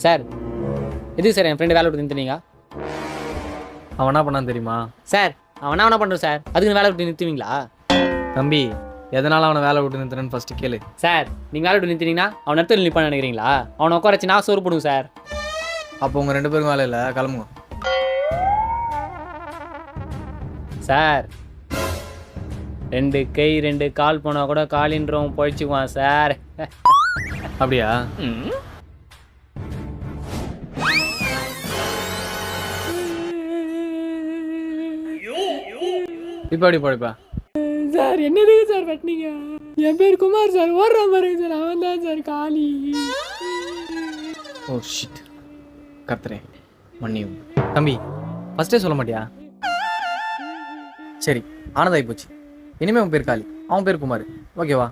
Sir எதுக்கு sir என் friend வேலை விட்டு நிறுத்துனீங்க? அவன் என்ன பண்ணான்னு தெரியுமா? சார் அவனா என்ன பண்ணுறோம் சார், அதுக்கு வேலை விட்டு நிறுத்துவீங்களா? தம்பி, எதனால் அவனை வேலை விட்டு நிறுத்துறேன்னு ஃபஸ்ட்டு கேளு. சார் நீங்கள் வேலை விட்டு நிறுத்தினீங்கன்னா அவன் இடத்துல நிற்பான்னு நினைக்கிறீங்களா? அவனை உட்கார வச்சு நான் சோறு போடுங்க சார். அப்போ உங்கள் 2 பேருக்கும் வேலை இல்லை, கிளம்புங்க. சார் 2 கை 2 கால் போனால் கூட காலின்றவன் பொழிச்சுக்குவான் சார். அப்படியா? இப்போ அப்படி படிப்பா சார் என்னதுக்கு சார் வெட்டினீங்க? என் பேர் குமார் சார், ஓடுற பாருங்க சார், அவன் தான் சார் காளி. ஓ ஷிட், கத்துறேன் மன்னியும். தம்பி ஃபஸ்ட்டே சொல்ல மாட்டியா? சரி, ஆனதாகி போச்சு. இனிமேல் உன் பேர் காளி, அவன் பேர் குமார், ஓகேவா?